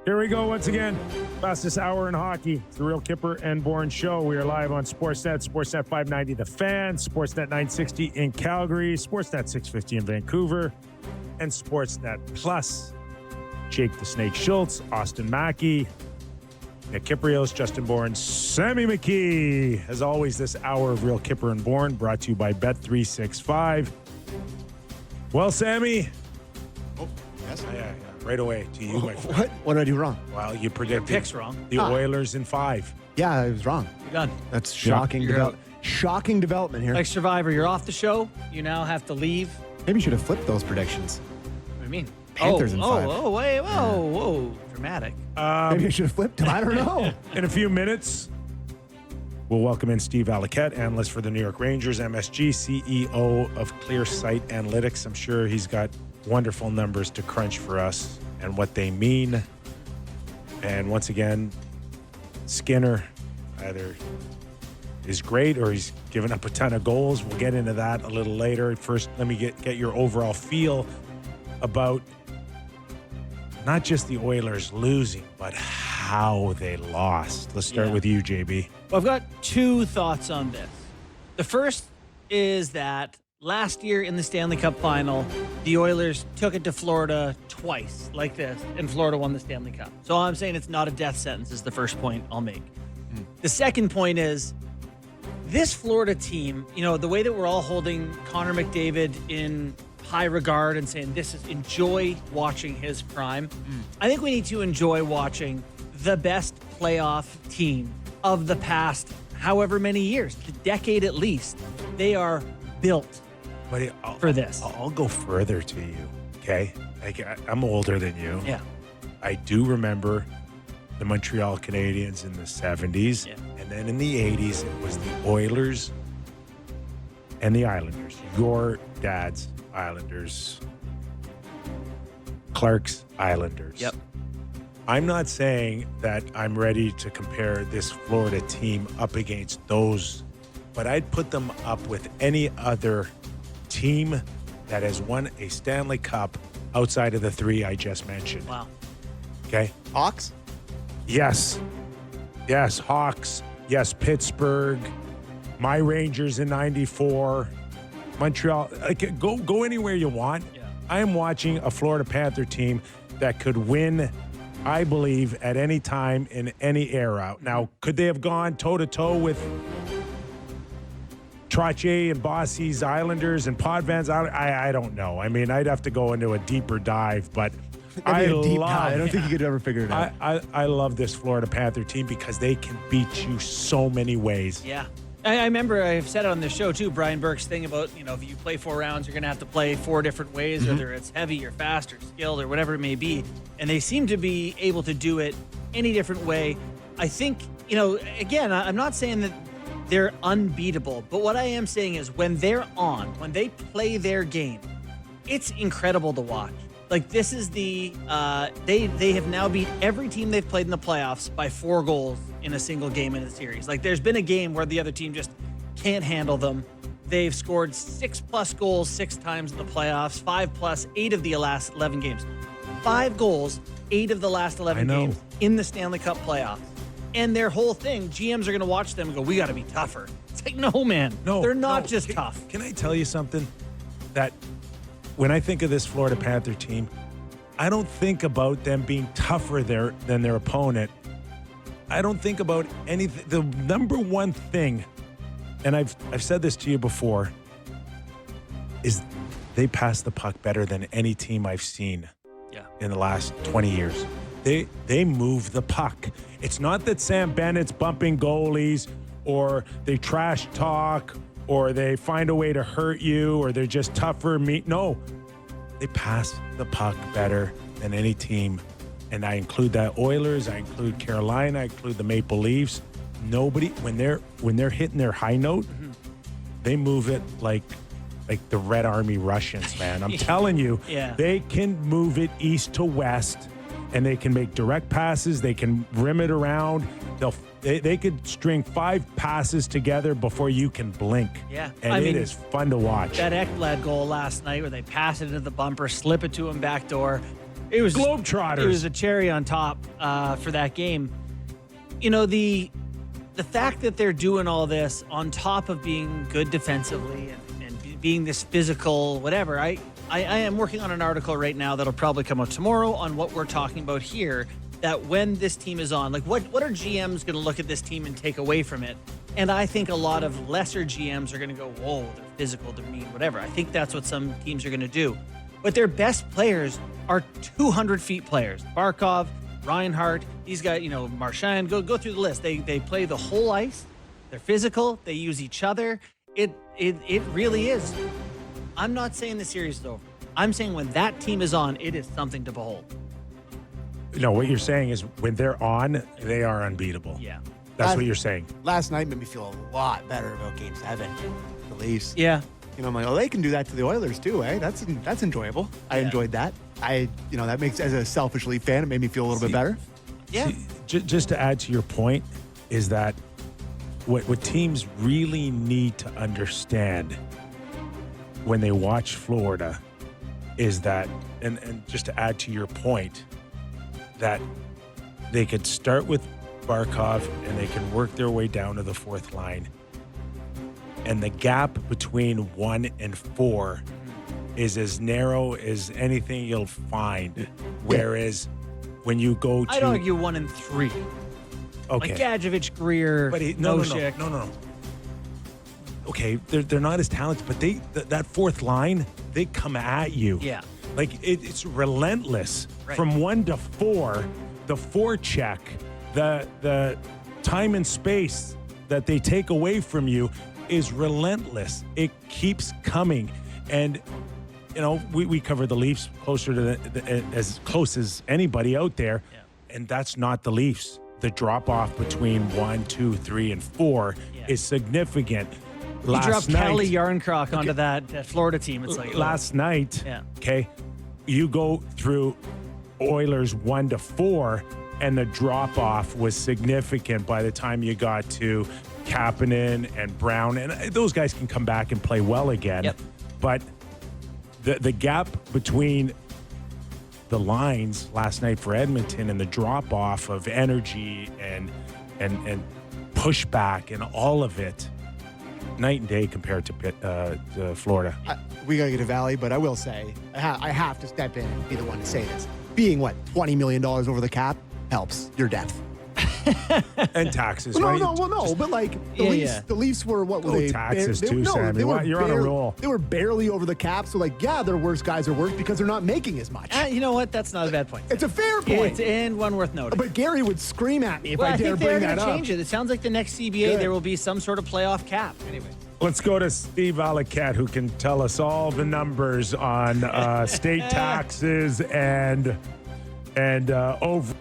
Here we go once again. Fastest hour in hockey. It's the Real Kipper and Bourne Show. We are live on Sportsnet, Sportsnet 590 The Fan, Sportsnet 960 in Calgary, Sportsnet 650 in Vancouver, and Sportsnet Plus. Jake the Snake Schultz, Austin Mackey, Nick Kiprios, Justin Bourne, Sammy McKee. As always, this hour of Real Kipper and Bourne brought to you by Bet365. Well, Sammy. Oh, yes. Yeah. Right away to you, my friend. What did I do wrong? Well, you predicted pick's wrong. The Oilers in 5. Yeah, I was wrong. You're done. That's shocking. Shocking development here. Like Survivor, you're off the show. You now have to leave. Maybe you should have flipped those predictions. What do you mean? Panthers in 5. Whoa. Dramatic. Maybe I should have flipped them. I don't know. In a few minutes, we'll welcome in Steve Alliquette, analyst for the New York Rangers, MSG, CEO of ClearSight Analytics. I'm sure he's got wonderful numbers to crunch for us and what they mean. And once again, Skinner either is great or he's given up a ton of goals. We'll get into that a little later. First, let me get your overall feel about not just the Oilers losing, but how they lost. Let's start with you, JB. Well, I've got two thoughts on this. The first is that last year in the Stanley Cup final, the Oilers took it to Florida twice like this, and Florida won the Stanley Cup. So I'm saying it's not a death sentence is the first point I'll make. The second point is this Florida team, the way that we're all holding Connor McDavid in high regard and saying enjoy watching his prime. I think we need to enjoy watching the best playoff team of the past however many years, the decade at least. They are built for this. I'll go further to you, okay? I'm older than you. Yeah. I do remember the Montreal Canadiens in the 70s. Yeah. And then in the 80s, it was the Oilers and the Islanders. Your dad's Islanders. Clark's Islanders. Yep. I'm not saying that I'm ready to compare this Florida team up against those, but I'd put them up with any other team that has won a Stanley Cup outside of the 3 I just mentioned. Wow. Okay? Hawks? Yes. Yes, Hawks. Yes, Pittsburgh. My Rangers in 94. Montreal. Go anywhere you want. Yeah. I am watching a Florida Panther team that could win, I believe, at any time in any era. Now, could they have gone toe-to-toe with Trottier and Bossy's Islanders and Potvins? I don't know. I mean, I'd have to go into a deeper dive, but I don't think you could ever figure it out. I love this Florida Panther team because they can beat you so many ways. Yeah. I remember I've said it on this show too, Brian Burke's thing about, if you play 4 rounds, you're going to have to play 4 different ways, whether it's heavy or fast or skilled or whatever it may be. And they seem to be able to do it any different way. I think, again, I'm not saying that they're unbeatable, but what I am saying is when they're on, when they play their game, it's incredible to watch. Like this is they have now beat every team they've played in the playoffs by 4 goals in a single game in a series. Like there's been a game where the other team just can't handle them. They've scored 6+ goals 6 times in the playoffs, 5+, 8 of the last 11 games. 5 goals, 8 of the last 11 games in the Stanley Cup playoffs. And their whole thing, GMs are going to watch them and go, we got to be tougher. It's like, no, man. No, they're not just tough. Can I tell you something? That when I think of this Florida Panther team, I don't think about them being tougher than their opponent. I don't think about anything. The number one thing, and I've said this to you before, is they pass the puck better than any team I've seen in the last 20 years. They move the puck. It's not that Sam Bennett's bumping goalies or they trash talk or they find a way to hurt you or they're just tougher. No, they pass the puck better than any team. And I include that Oilers, I include Carolina, I include the Maple Leafs. Nobody, when they're hitting their high note, they move it like the Red Army Russians, man. I'm telling you, they can move it east to west. And they can make direct passes. They can rim it around. They could string 5 passes together before you can blink. Yeah. And it is fun to watch. That Ekblad goal last night where they pass it into the bumper, slip it to him backdoor. It was Globetrotters. It was a cherry on top for that game. You know, the fact that they're doing all this on top of being good defensively and being this physical, whatever. I am working on an article right now that'll probably come out tomorrow on what we're talking about here. That when this team is on, like what are GMs going to look at this team and take away from it? And I think a lot of lesser GMs are going to go, whoa, they're physical, they're mean, whatever. I think that's what some teams are going to do. But their best players are 200 feet players. Barkov, Reinhart, these guys, you know, Marchand, go through the list. They play the whole ice. They're physical. They use each other. It really is. I'm not saying the series is over. I'm saying when that team is on, it is something to behold. No, what you're saying is when they're on, they are unbeatable. Yeah. That's what you're saying. Last night made me feel a lot better about Game 7. The Leafs. Yeah. You know, I'm like, oh, they can do that to the Oilers too, eh? That's enjoyable. I enjoyed that. That makes, as a selfish Leaf fan, it made me feel a little bit better. Yeah. Just to add to your point is that what teams really need to understand when they watch Florida is that, and just to add to your point, that they could start with Barkov and they can work their way down to the fourth line. And the gap between 1 and 4 is as narrow as anything you'll find. Whereas when you go to... I'd argue 1 and 3. Okay. Like Gadjevich, Greer, No. Okay, they're not as talented, but that fourth line, they come at you. Yeah. Like it's relentless. Right. From 1 to 4, the forecheck, the time and space that they take away from you is relentless. It keeps coming. And, you know, we cover the Leafs closer to as close as anybody out there. Yeah. And that's not the Leafs. The drop off between 1, 2, 3, and 4 is significant. He dropped Kelly Yarncroc onto that Florida team. It's like last night. Okay, you go through Oilers 1 to 4, and the drop off was significant by the time you got to Kapanen and Brown, and those guys can come back and play well again. Yep. But the gap between the lines last night for Edmonton and the drop off of energy and pushback and all of it, night and day compared to Florida. We got to get a Valley, but I will say, I have to step in and be the one to say this. Being, $20 million over the cap helps your depth. And taxes. No, right? but like the Leafs were what were they? Taxes too, Sammy. You're on a roll. They were barely over the cap, so their worst guys are worse because they're not making as much. You know what? That's not a bad point. It's a fair point. And one worth noting. But Gary would scream at me if I dare think bring they're that up. Change it. It sounds like the next CBA there will be some sort of playoff cap. Anyway. Let's go to Steve Alacat, who can tell us all the numbers on state taxes and over.